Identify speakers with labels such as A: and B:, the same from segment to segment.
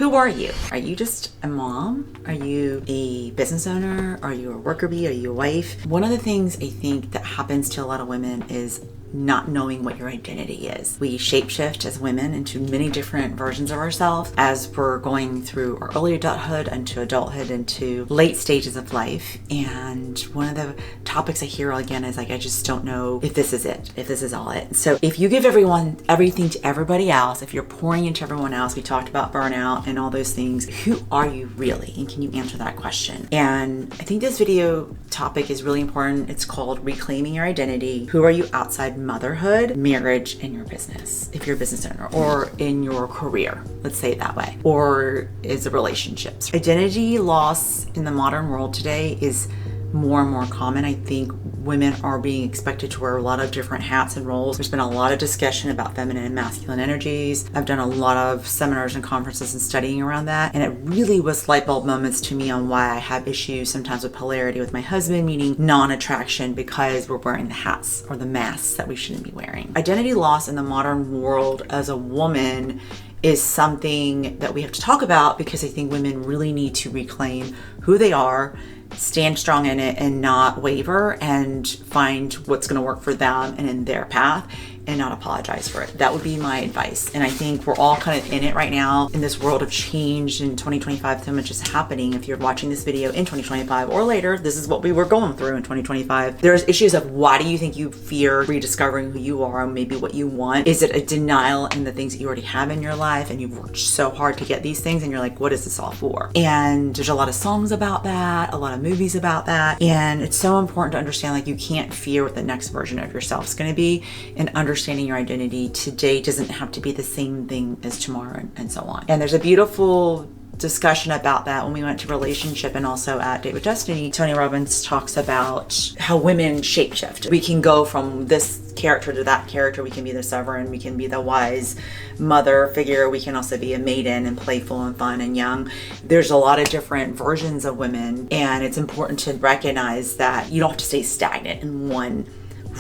A: Who are you? Are you just a mom? Are you a business owner? Are you a worker bee? Are you a wife? One of the things I think that happens to a lot of women is not knowing what your identity is. We shapeshift as women into many different versions of ourselves as we're going through our early adulthood into adulthood into late stages of life. And one of the topics I hear again is like, I just don't know if this is it, if this is all it. So if you give everything to everybody else, if you're pouring into everyone else, we talked about burnout and all those things, who are you really? And can you answer that question? And I think this video topic is really important. It's called Reclaiming Your Identity. Who are you outside motherhood, marriage, and your business? If you're a business owner or in your career, let's say it that way, or is it relationships? Identity loss in the modern world today is more and more common. I think women are being expected to wear a lot of different hats and roles. There's been a lot of discussion about feminine and masculine energies. I've done a lot of seminars and conferences and studying around that. And it really was light bulb moments to me on why I have issues sometimes with polarity with my husband, meaning non-attraction, because we're wearing the hats or the masks that we shouldn't be wearing. Identity loss in the modern world as a woman is something that we have to talk about, because I think women really need to reclaim who they are, stand strong in it, and not waver, and find what's going to work for them and in their path, and not apologize for it. That would be my advice. And I think we're all kind of in it right now in this world of change in 2025. So much is happening. If you're watching this video in 2025 or later, this is what we were going through in 2025. There's issues of, why do you think you fear rediscovering who you are, or maybe what you want? Is it a denial in the things that you already have in your life, and you've worked so hard to get these things, and you're like, what is this all for? And there's a lot of songs about that, a lot of movies about that. And it's so important to understand, like, you can't fear what the next version of yourself is going to be, and understanding your identity today doesn't have to be the same thing as tomorrow, and so on. And there's a beautiful discussion about that when we went to relationship, and also at Date with Destiny. Tony Robbins talks about how women shapeshift. We can go from this character to that character. We can be the sovereign, we can be the wise mother figure, we can also be a maiden and playful and fun and young. There's a lot of different versions of women, and it's important to recognize that you don't have to stay stagnant in one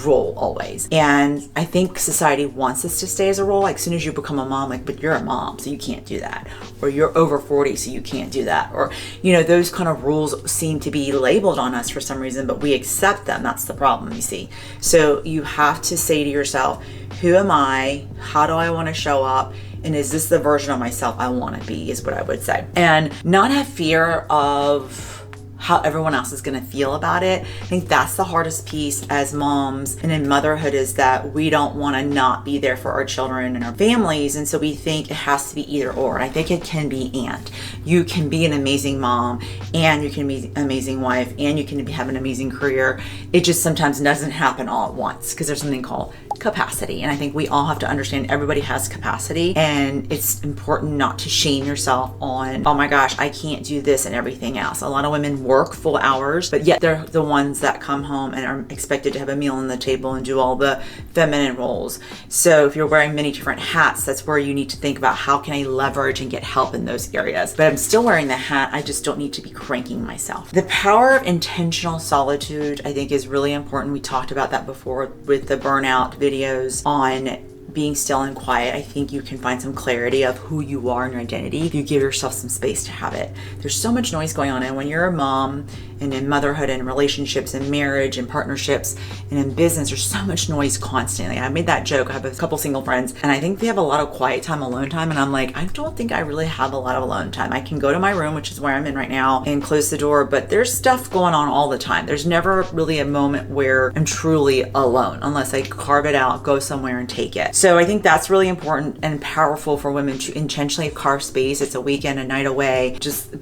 A: role always. And I think society wants us to stay as a role. Like, as soon as you become a mom, like, but you're a mom, so you can't do that. Or you're over 40, so you can't do that. Or, you know, those kind of rules seem to be labeled on us for some reason, but we accept them. That's the problem, you see. So you have to say to yourself, who am I? How do I want to show up? And is this the version of myself I want to be, is what I would say. And not have fear of how everyone else is going to feel about it. I think that's the hardest piece as moms and in motherhood, is that we don't want to not be there for our children and our families. And so we think it has to be either or. And I think it can be and. You can be an amazing mom, and you can be an amazing wife, and you can have an amazing career. It just sometimes doesn't happen all at once, because there's something called capacity. And I think we all have to understand everybody has capacity, and it's important not to shame yourself on, oh my gosh, I can't do this and everything else. A lot of women work full hours, but yet they're the ones that come home and are expected to have a meal on the table and do all the feminine roles. So if you're wearing many different hats, that's where you need to think about, how can I leverage and get help in those areas? But I'm still wearing the hat, I just don't need to be cranking myself. The power of intentional solitude, I think, is really important. We talked about that before with the burnout videos on being still and quiet. I think you can find some clarity of who you are and your identity if you give yourself some space to have it. There's so much noise going on, and when you're a mom and in motherhood and relationships and marriage and partnerships and in business, there's so much noise constantly. I made that joke. I have a couple single friends, and I think they have a lot of quiet time, alone time, and I'm like, I don't think I really have a lot of alone time. I can go to my room, which is where I'm in right now, and close the door, but there's stuff going on all the time. There's never really a moment where I'm truly alone, unless I carve it out, go somewhere and take it. So I think that's really important and powerful for women to intentionally carve space. It's a weekend, a night away. Just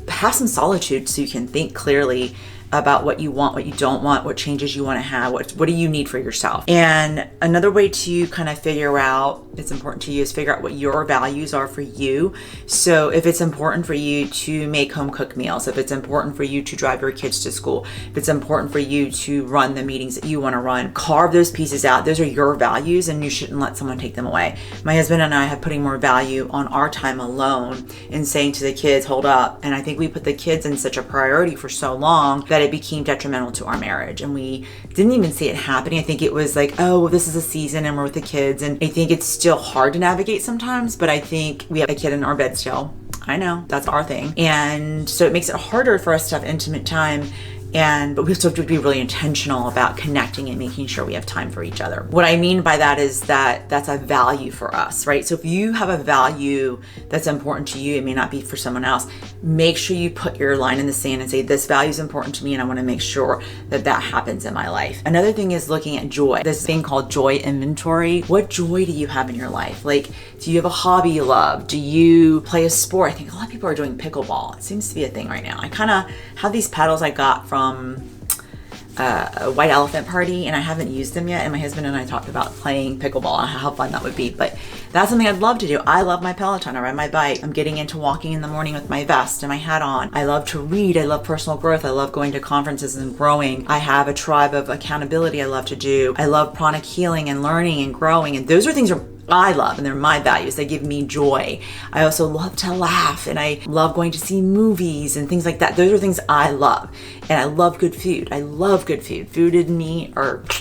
A: have some solitude so you can think clearly about what you want, what you don't want, what changes you want to have, what do you need for yourself. And another way to kind of figure out, it's important to you, is figure out what your values are for you. So if it's important for you to make home cooked meals, if it's important for you to drive your kids to school, if it's important for you to run the meetings that you want to run, carve those pieces out. Those are your values, and you shouldn't let someone take them away. My husband and I have putting more value on our time alone and saying to the kids, hold up. And I think we put the kids in such a priority for so long that it became detrimental to our marriage, and we didn't even see it happening. I think it was like, oh, well, this is a season and we're with the kids, and I think it's still hard to navigate sometimes, but I think we have a kid in our bed still. I know, that's our thing. And so it makes it harder for us to have intimate time. But we still have to be really intentional about connecting and making sure we have time for each other. What I mean by that is that that's a value for us, right? So if you have a value that's important to you, it may not be for someone else. Make sure you put your line in the sand and say, this value is important to me and I want to make sure that that happens in my life. Another thing is looking at joy. This thing called joy inventory. What joy do you have in your life? Like, do you have a hobby you love? Do you play a sport? I think a lot of people are doing pickleball. It seems to be a thing right now. I kind of have these paddles I got from a white elephant party, and I haven't used them yet, and my husband and I talked about playing pickleball and how fun that would be. But that's something I'd love to do. I love my Peloton. I ride my bike. I'm getting into walking in the morning with my vest and my hat on. I love to read. I love personal growth. I love going to conferences and growing. I have a tribe of accountability I love to do. I love pranic healing and learning and growing, and those are things I love, and they're my values. They give me joy. I also love to laugh, and I love going to see movies and things like that. Those are things I love. And I love good food. I love good food. Food and me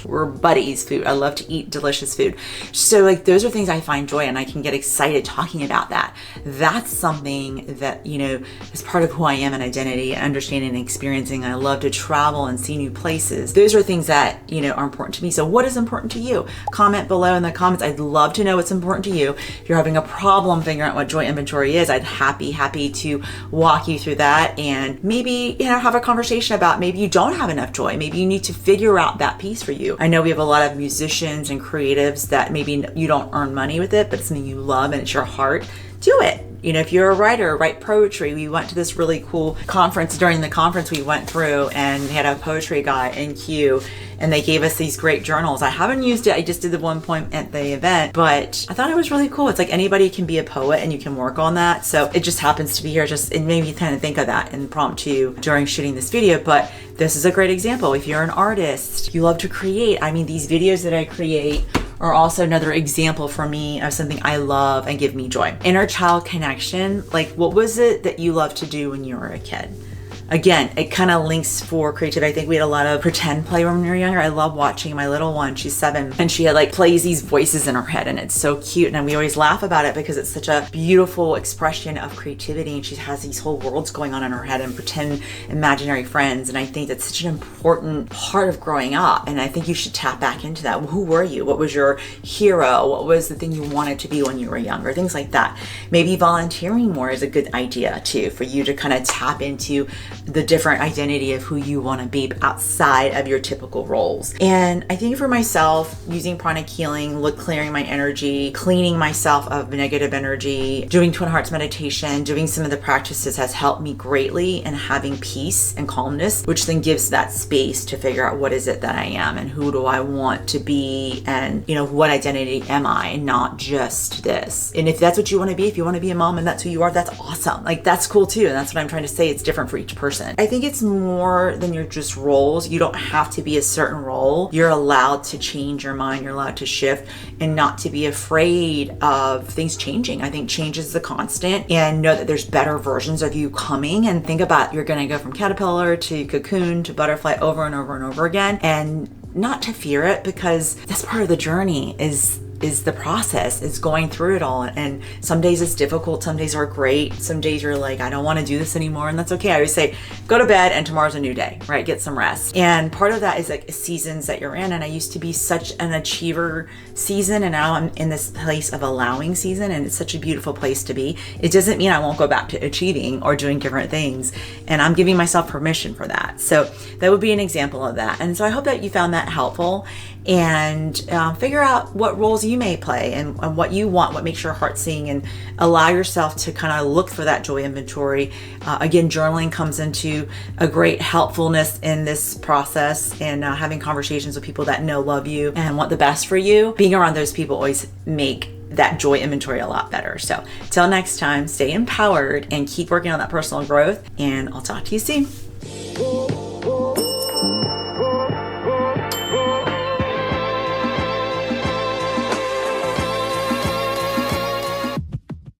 A: we're buddies. Food. I love to eat delicious food. So like those are things I find joy, and I can get excited talking about that. That's something that, is part of who I am and identity, and understanding and experiencing. I love to travel and see new places. Those are things that, are important to me. So what is important to you? Comment below in the comments. I'd love to know what's important to you. If you're having a problem figuring out what joy inventory is, I'd happy to walk you through that, and maybe, have a conversation about maybe you don't have enough joy. Maybe you need to figure out that piece for you. I know we have a lot of musicians and creatives that maybe you don't earn money with it, but it's something you love and it's your heart. Do it. If you're a writer, write poetry. We went to this really cool conference. During the conference we went through, and we had a poetry guy in queue, and they gave us these great journals. I haven't used it. I just did the one point at the event, but I thought it was really cool. It's like anybody can be a poet and you can work on that. So it just happens to be here. It made me kind of think of that and prompt you during shooting this video. But this is a great example. If you're an artist, you love to create. These videos that I create are also another example for me of something I love and give me joy. Inner child connection. Like, what was it that you loved to do when you were a kid? Again, it kind of links for creativity. I think we had a lot of pretend play when we were younger. I love watching my little one. She's 7, and she plays these voices in her head, and it's so cute. And we always laugh about it because it's such a beautiful expression of creativity. And she has these whole worlds going on in her head and pretend imaginary friends. And I think that's such an important part of growing up. And I think you should tap back into that. Who were you? What was your hero? What was the thing you wanted to be when you were younger? Things like that. Maybe volunteering more is a good idea too, for you to kind of tap into the different identity of who you want to be outside of your typical roles. And I think for myself, using pranic healing, clearing my energy, cleaning myself of negative energy, doing Twin Hearts meditation, doing some of the practices has helped me greatly in having peace and calmness, which then gives that space to figure out what is it that I am and who do I want to be, and what identity am I, not just this. And if that's what you want to be, if you want to be a mom and that's who you are, that's awesome. That's cool too. And that's what I'm trying to say. It's different for each person. I think it's more than your just roles. You don't have to be a certain role. You're allowed to change your mind. You're allowed to shift, and not to be afraid of things changing. I think change is the constant, and know that there's better versions of you coming. And think about, you're going to go from caterpillar to cocoon to butterfly over and over and over again, and not to fear it, because that's part of the journey is the process, is going through it all. And some days it's difficult, some days are great, some days you're like, I don't want to do this anymore, and that's okay. I always say, go to bed and tomorrow's a new day, right? Get some rest. And part of that is seasons that you're in. And I used to be such an achiever season, and now I'm in this place of allowing season, and it's such a beautiful place to be. It doesn't mean I won't go back to achieving or doing different things, and I'm giving myself permission for that. So that would be an example of that. And so I hope that you found that helpful, and figure out what roles you may play and what you want, what makes your heart sing, and allow yourself to kind of look for that joy inventory. Again, journaling comes into a great helpfulness in this process, and having conversations with people that know, love you, and want the best for you. Being around those people always make that joy inventory a lot better. So till next time, stay empowered and keep working on that personal growth, and I'll talk to you soon.